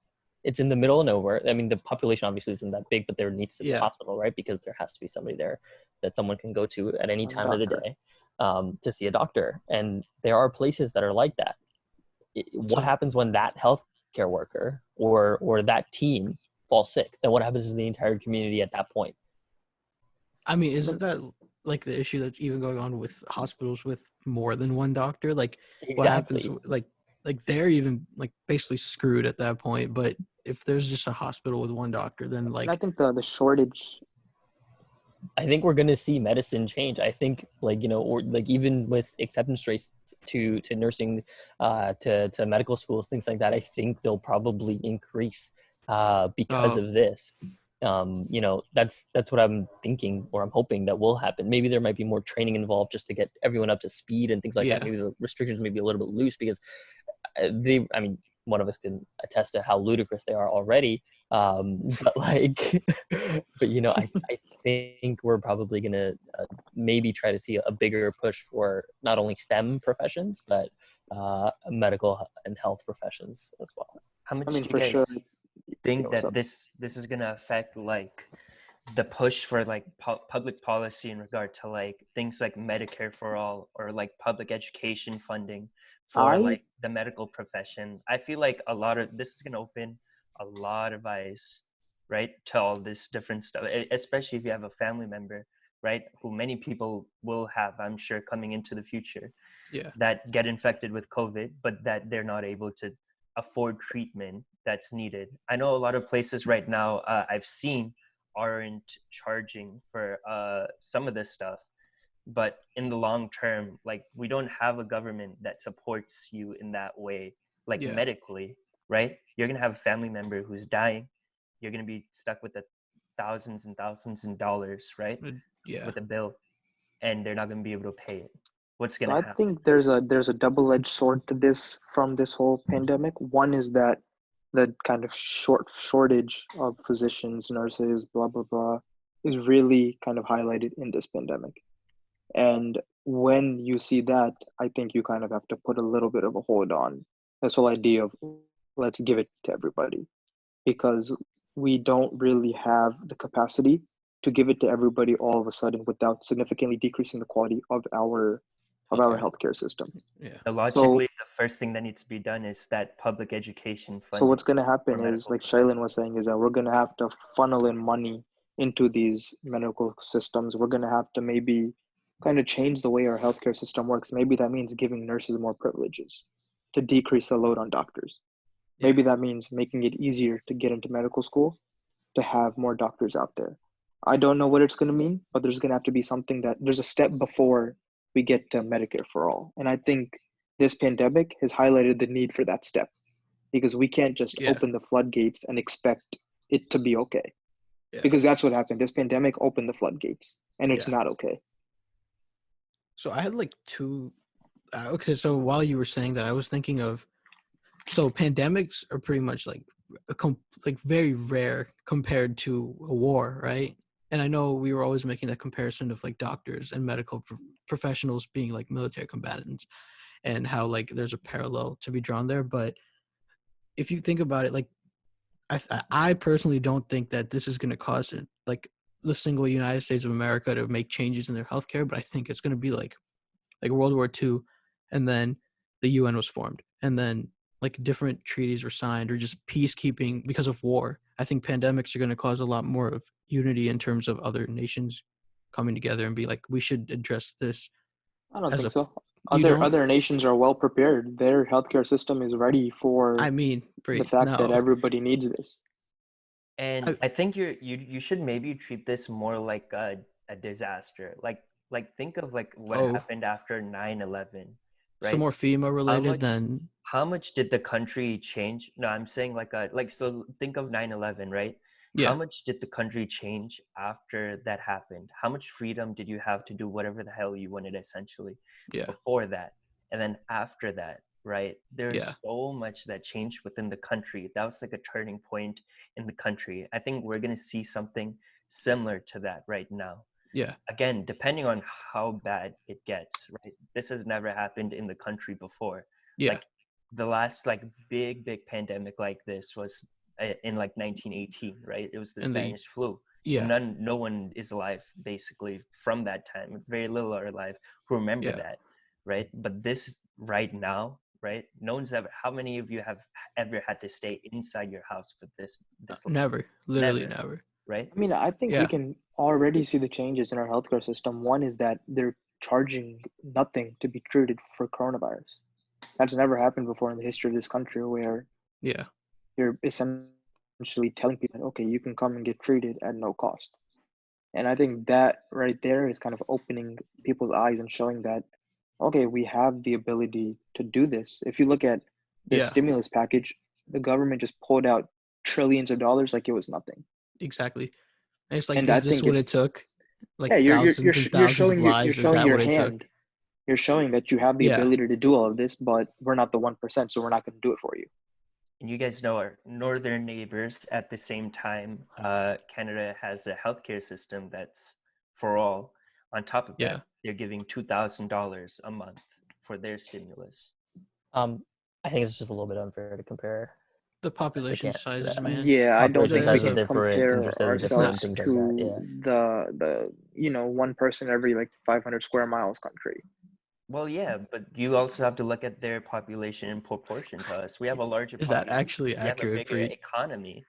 it's in the middle of nowhere. I mean, the population obviously isn't that big, but there needs to be a Yeah. hospital, right? Because there has to be somebody there that someone can go to at any A time of the doctor. day to see a doctor. And there are places that are like that. What So- happens when that healthcare worker or that team falls sick? Then what happens to the entire community at that point? I mean, isn't that like the issue that's even going on with hospitals with more than one doctor? Like, what happens? Exactly. Like they're even like basically screwed at that point. But if there's just a hospital with one doctor, then And I like, think the shortage. I think we're going to see medicine change. I think, like, you know, or like even with acceptance rates to nursing, to medical schools, things like that, I think they'll probably increase because oh of this. You know, that's what I'm thinking, or I'm hoping that will happen. Maybe there might be more training involved just to get everyone up to speed and things like that. yeah, Maybe the restrictions may be a little bit loose because I mean, one of us can attest to how ludicrous they are already. But like, but you know, I think we're probably gonna maybe try to see a bigger push for not only STEM professions but medical and health professions as well. How I much mean, do you for sure. guys Yeah, think what's that up? this is gonna affect like the push for like public policy in regard to like things like Medicare for all or like public education funding for I like the medical profession? I feel like a lot of this is gonna open a lot of eyes, right, to all this different stuff, especially if you have a family member, right, who many people will have, I'm sure, coming into the future yeah, that get infected with COVID, but that they're not able to afford treatment that's needed. I know a lot of places right now I've seen aren't charging for some of this stuff, but in the long term, like we don't have a government that supports you in that way, like yeah, medically, right? You're gonna have a family member who's dying. You're gonna be stuck with the thousands and thousands of dollars, right, yeah. with a bill, and they're not gonna be able to pay it. What's so gonna I happen? think there's a double-edged sword to this from this whole pandemic. One is that the kind of shortage of physicians, nurses, blah blah blah, is really kind of highlighted in this pandemic. And when you see that, I think you kind of have to put a little bit of a hold on this whole idea of let's give it to everybody, because we don't really have the capacity to give it to everybody all of a sudden without significantly decreasing the quality of our Healthcare. healthcare system. Yeah, So So logically, the first thing that needs to be done is that public education so funding what's going to for happen is, medical like professionals. Shailin was saying, is that we're going to have to funnel in money into these medical systems. We're going to have to maybe kind of change the way our healthcare system works. Maybe that means giving nurses more privileges to decrease the load on doctors. yeah, Maybe that means making it easier to get into medical school, to have more doctors out there. I don't know what it's going to mean, but there's going to have to be something that there's a step before we get to Medicare for all. And I think this pandemic has highlighted the need for that step, because we can't just yeah, open the floodgates and expect it to be okay, yeah, because that's what happened. This pandemic opened the floodgates and it's yeah. not okay. So I had like two. Okay, so while you were saying that, I was thinking of, so pandemics are pretty much like like very rare compared to a war, right? And I know we were always making that comparison of like doctors and medical professionals being like military combatants, and how like there's a parallel to be drawn there. But if you think about it, like I personally don't think that this is going to cause it, like the single United States of America to make changes in their healthcare, but I think it's going to be like World War II, and then the UN was formed, and then like different treaties were signed, or just peacekeeping because of war. I think pandemics are going to cause a lot more of unity in terms of other nations coming together and be like, we should address this I don't as think a. so. You don't? Other nations are well prepared. Their healthcare system is ready I for mean, the Prit, fact that no. everybody needs this. And I, I think you should maybe treat this more like a disaster. Like think of like what oh, happened after 9/11, so right? more FEMA How related much than. how much did the country change? No, I'm saying like so think of 9/11, right? How Yeah, much did the country change after that happened? How much freedom did you have to do whatever the hell you wanted essentially yeah, before that? And then after that, right? yeah, There's so much that changed within the country. That was like a turning point in the country. I think we're going to see something similar to that right now. yeah, Again, depending on how bad it gets, right? This has never happened in the country before. yeah, Like the last like big pandemic like this was in like 1918, right? It was the And Spanish flu. yeah, No one is alive basically from that time. Very little are alive who remember yeah, that, right? But this right now, right? No one's ever. How many of you have ever had to stay inside your house for this long? never, literally never. Right? I mean, I think we Yeah, can already see the changes in our healthcare system. One is that they're charging nothing to be treated for coronavirus. That's never happened before in the history of this country, where yeah, you're essentially telling people, okay, you can come and get treated at no cost. And I think that right there is kind of opening people's eyes and showing that, okay, we have the ability to do this. If you look at the yeah, stimulus package, the government just pulled out trillions of dollars like it was nothing. exactly. And it's like, And I is this think what it it's, took? Like yeah, thousands and you're thousands of showing you're lives? Is showing that your what it took? hand. You're showing that you have the Yeah, ability to do all of this, but we're not the 1%, so we're not going to do it for you. And you guys know our northern neighbors. At the same time, Canada has a healthcare system that's for all. On top of yeah. that, they're giving $2,000 a month for their stimulus. I think it's just a little bit unfair to compare The us to population Canada. sizes, man. Yeah, I don't Population think we sizes are can different, compare country sizes are different, ourselves things like that. to the one person every like 500 square miles country. Well, yeah, but you also have to look at their population in proportion to us. We have a larger Is that population. actually We have a accurate, bigger Preet? economy.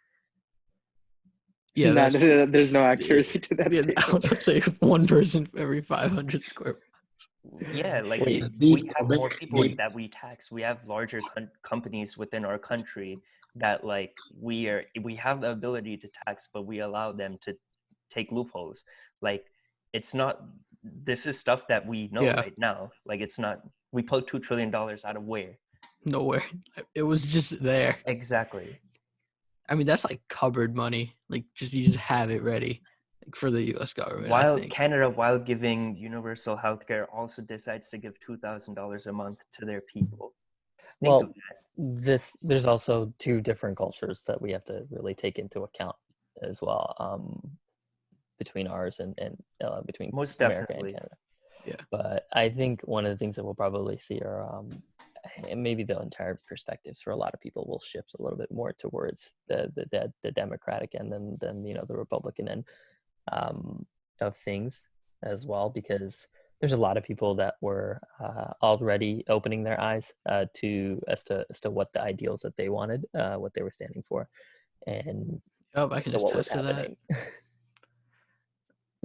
Yeah, No, that's true. there's no accuracy to that Yeah, I was statement. gonna say one person for every 500 square. Yeah, like Wait, It's we deep, have more Quebec, people deep. that we tax. We have larger companies within our country that like we have the ability to tax, but we allow them to take loopholes. Like it's not. This is stuff that we know Yeah, right now. Like it's not. We pulled $2 trillion out of where? nowhere. It was just there. Exactly. I mean, that's like cupboard money. Like, you just have it ready, like, for the U.S. government. I While think. Canada, while giving universal healthcare, also decides to give $2,000 a month to their people. Think of Well, there's also two different cultures that we have to really take into account as well, between ours and between Most America and definitely. Canada. Yeah. But I think one of the things that we'll probably see are and maybe the entire perspectives for a lot of people will shift a little bit more towards the Democratic end than the Republican end of things as well, because there's a lot of people that were already opening their eyes to as to what the ideals that they wanted, what they were standing for, and Oh, I as can to just what was test to that. happening.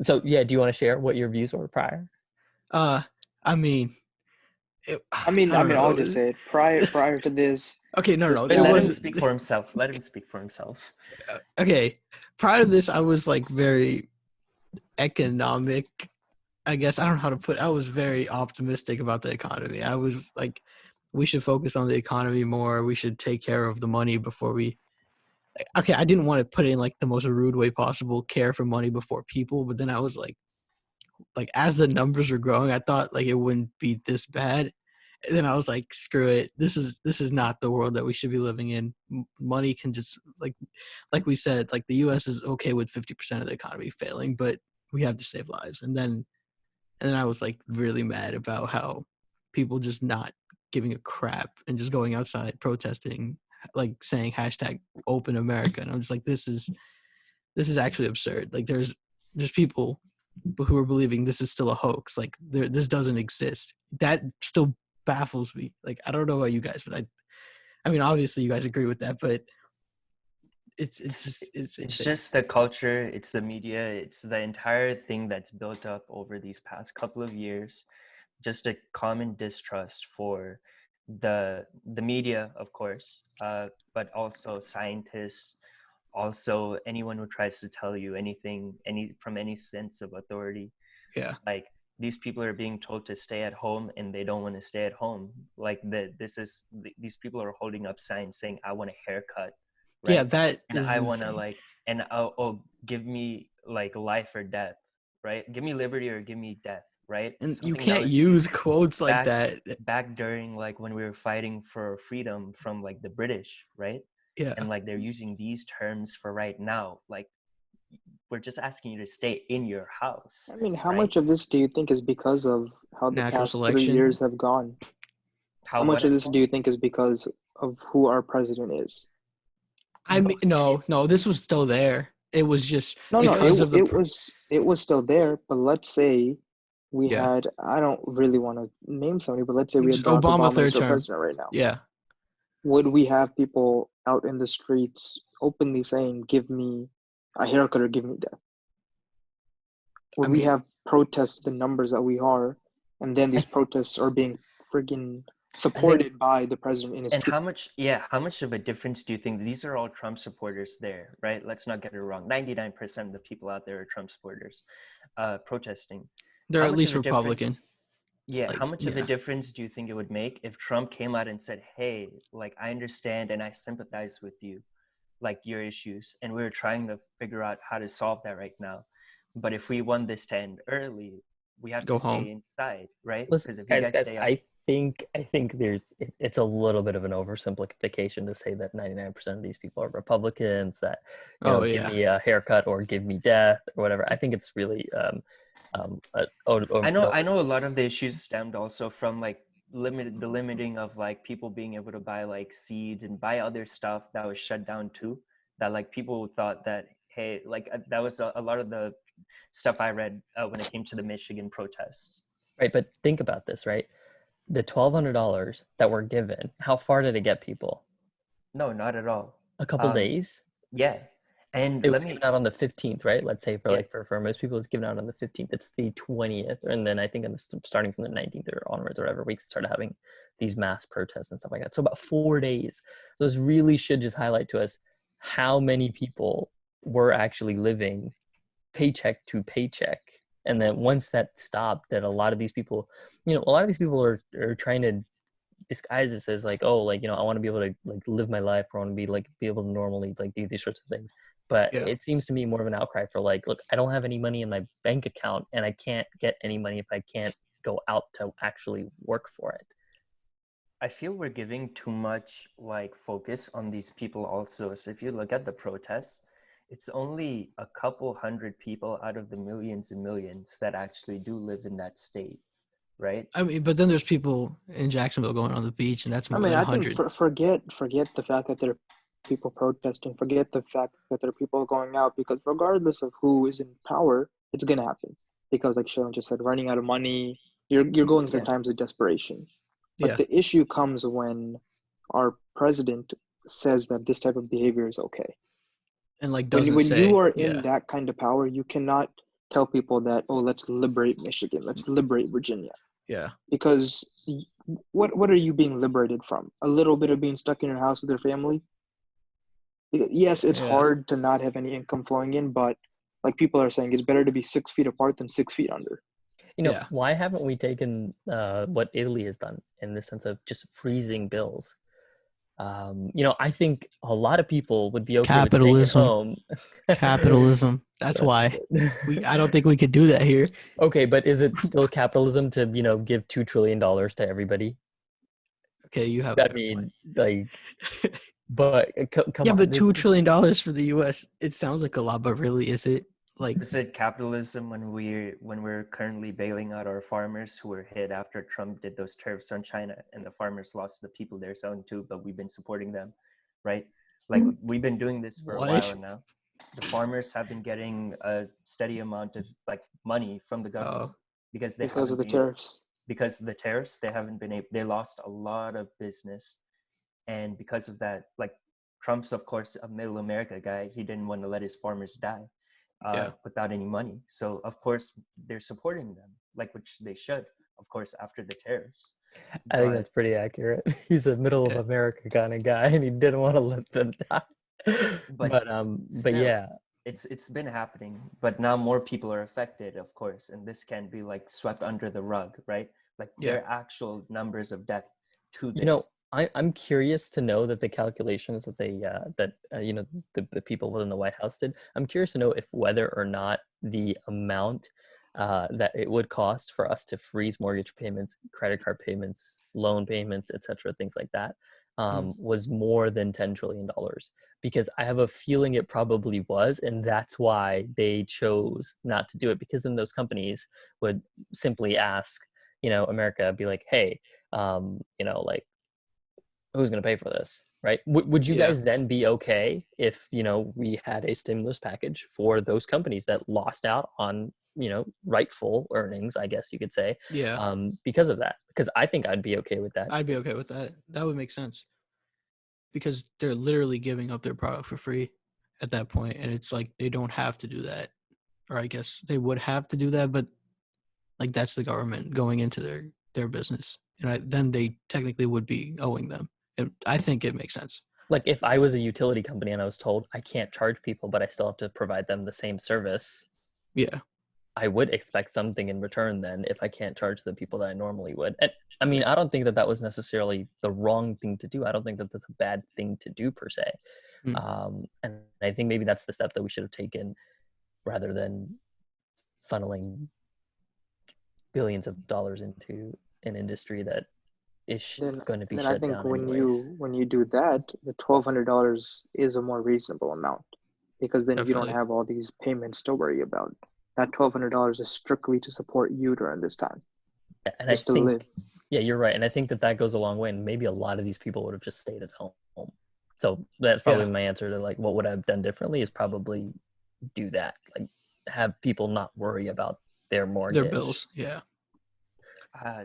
So yeah, do you want to share what your views were prior? I mean, I mean, don't know. I'll just say it. Prior to this, Okay, no, this it Let him wasn't. speak for himself. Let him speak for himself. Okay, prior to this, I was like very economic. I guess I don't know how to put. I was very optimistic about the economy. I was like, we should focus on the economy more. We should take care of the money before we. Okay, I didn't want to put it in like the most rude way possible. Care for money before people, but then I was like as the numbers were growing, I thought like it wouldn't be this bad. And then I was like, screw it. This is not the world that we should be living in. Money can just like we said, like the U.S. is okay with 50% of the economy failing, but we have to save lives. And then I was like really mad about how people just not giving a crap and just going outside protesting, like saying hashtag open America. And I'm just like, this is actually absurd. Like there's people who are believing this is still a hoax. Like this doesn't exist. That still baffles me. Like I don't know about you guys, but I mean obviously you guys agree with that, but it's just the culture, it's the media, it's the entire thing that's built up over these past couple of years. Just a common distrust for the media, of course, but also scientists, also anyone who tries to tell you anything, from any sense of authority. Yeah. Like these people are being told to stay at home and they don't want to stay at home. Like these people are holding up signs saying, "I want a haircut." Right? Yeah, that and is I want to insane. give me like life or death, right? Give me liberty or give me death, right? And you Something can't was use quotes like that. back during like when we were fighting for freedom from like the British, right? Yeah. And like they're using these terms for right now. Like we're just asking you to stay in your house. I mean, how right? much of this do you think is because of how the Natural past 3 selection. years have gone? How much of this do you think is because of who our president is? I mean, no, this was still there. It was just No, because of the it was still there. But let's say we yeah. had, I don't really want to name somebody, but let's say we had Just Barack Obama Obama third as our term. president right now. Yeah. Would we have people out in the streets openly saying, "Give me a haircut" or "Give me death"? Would we have protests the numbers that we are, and then these protests are being friggin' supported by the president in his And how much of a difference do you think? These are all Trump supporters there, right? Let's not get it wrong. 99% of the people out there are Trump supporters protesting. They're How at much least of a Republican. Yeah, Like, how much of a difference do you think it would make if Trump came out and said, "Hey, like I understand and I sympathize with you, like your issues, and we're trying to figure out how to solve that right now. But if we want this to end early, we have Go to home. stay inside, right? Listen, Because if you guys, guys stay out, I think it's a little bit of an oversimplification to say that 99% of these people are Republicans that give me a haircut or give me death or whatever. I think it's really I know a lot of the issues stemmed also from like the limiting of like people being able to buy like seeds and buy other stuff that was shut down too. That like people thought that, hey, like that was a lot of the stuff I read when it came to the Michigan protests. Right, but think about this, right? The $1,200 that were given, how far did it get people? No, not at all. A couple days? Yeah. And it was given out on the 15th, right? Let's say for most people, it's given out on the 15th. It's the 20th, and then I think starting from the 19th or onwards or whatever, we started having these mass protests and stuff like that. So about 4 days. Those really should just highlight to us how many people were actually living paycheck to paycheck. And then once that stopped, that a lot of these people are trying to disguise this as like, oh, like, I want to be able to like live my life, or I want to be able to normally like do these sorts of things. But it seems to me more of an outcry for like, look, I don't have any money in my bank account, and I can't get any money if I can't go out to actually work for it. I feel we're giving too much like focus on these people also. So if you look at the protests, it's only a couple hundred people out of the millions and millions that actually do live in that state, right? I mean, but then there's people in Jacksonville going on the beach, and that's more than 100. Think forget the fact that there are people protesting. Forget the fact that there are people going out, because regardless of who is in power, it's gonna happen. Because like Shailin just said, running out of money, you're going through times of desperation. But the issue comes when our president says that this type of behavior is okay. And like when you are in that kind of power, you cannot tell people that, oh, let's liberate Michigan, let's liberate Virginia. Yeah. Because what are you being liberated from? A little bit of being stuck in your house with your family? Yes, it's hard to not have any income flowing in, but like people are saying, it's better to be 6 feet apart than 6 feet under. Why haven't we taken what Italy has done in the sense of just freezing bills? I think a lot of people would be okay with staying at home. Capitalism. That's why. I don't think we could do that here. Okay, but is it still capitalism to, give $2 trillion to everybody? Okay, you have. I mean, like, but come on. Yeah, but $2 trillion for the U.S. It sounds like a lot, but really, is it? Like, is it capitalism when we're currently bailing out our farmers who were hit after Trump did those tariffs on China, and the farmers lost the people they're selling to, but we've been supporting them, right? Like, we've been doing this for a while now. The farmers have been getting a steady amount of like money from the government because of the tariffs. Because of the tariffs, they lost a lot of business, and because of that, like Trump's of course a middle America guy, he didn't want to let his farmers die. Without any money. So of course they're supporting them, like, which they should, of course, after the tariffs. I think that's pretty accurate. He's a middle of America kind of guy, and he didn't want to let them die. But yeah, it's been happening. But now more people are affected, of course, and this can't be like swept under the rug, right? Like there are actual numbers of death to this. I'm curious to know that the calculations that the people within the White House did. I'm curious to know if whether or not the amount that it would cost for us to freeze mortgage payments, credit card payments, loan payments, etc., things like that, was more than $10 trillion. Because I have a feeling it probably was, and that's why they chose not to do it. Because then those companies would simply ask, America, be like, hey, like, who's going to pay for this, right? Would you Yeah. guys then be okay if, we had a stimulus package for those companies that lost out on, rightful earnings, I guess you could say, Yeah. because of that? Because I think I'd be okay with that. I'd be okay with that. That would make sense. Because they're literally giving up their product for free at that point, and it's like they don't have to do that. Or I guess they would have to do that, but like that's the government going into their business. And then they technically would be owing them. And I think it makes sense. Like if I was a utility company and I was told I can't charge people, but I still have to provide them the same service, Yeah. I would expect something in return then if I can't charge the people that I normally would. And I mean, I don't think that was necessarily the wrong thing to do. I don't think that that's a bad thing to do per se. And I think maybe that's the step that we should have taken rather than funneling billions of dollars into an industry that is going to be shut down anyways. When you do that, the $1,200 is a more reasonable amount, because then you don't have all these payments to worry about. That $1,200 is strictly to support you during this time. Yeah, and I think, yeah, you're right. And I think that goes a long way. And maybe a lot of these people would have just stayed at home. So that's probably my answer to like, what would I have done differently is probably do that. Like have people not worry about their mortgage. Their bills, yeah.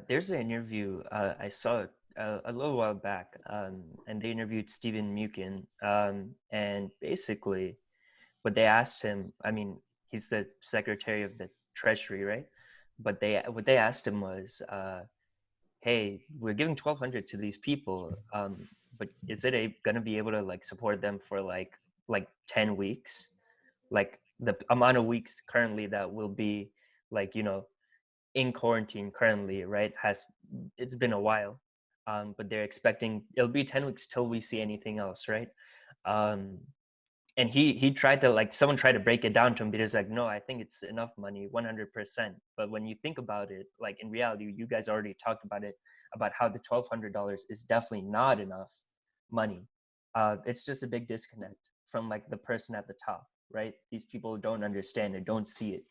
There's an interview I saw a little while back, and they interviewed Stephen Mukin, and basically what they asked him, I mean, he's the Secretary of the Treasury, right? But what they asked him was, hey, we're giving $1,200 to these people, but is it gonna be able to like support them for like 10 weeks? Like the amount of weeks currently that will be like, in quarantine currently, right? It's been a while, but they're expecting it'll be 10 weeks till we see anything else, right? And he tried to someone tried to break it down to him, but he's like, no, I think it's enough money, 100%. But when you think about it, like in reality, you guys already talked about it, about how the $1,200 is definitely not enough money. It's just a big disconnect from like the person at the top, right? These people don't understand it, don't see it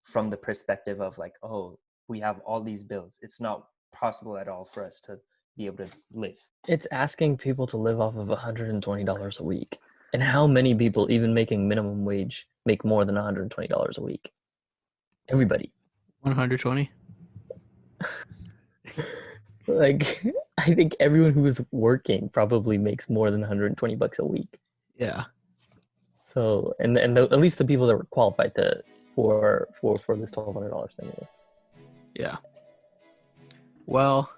from the perspective of like, oh, we have all these bills. It's not possible at all for us to be able to live. It's asking people to live off of $120 a week. And how many people, even making minimum wage, make more than $120 a week? Everybody. 120. Like, I think everyone who is working probably makes more than $120 a week. Yeah. So, and at least the people that were qualified for this $1,200 thing. Yeah. Well,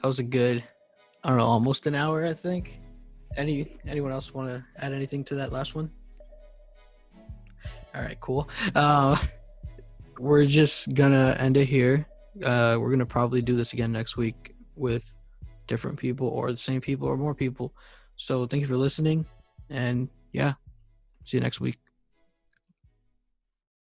that was a good, I don't know, almost an hour, I think. Anyone else want to add anything to that last one? All right, cool. We're just gonna end it here. We're gonna probably do this again next week with different people or the same people or more people. So thank you for listening, and yeah, see you next week.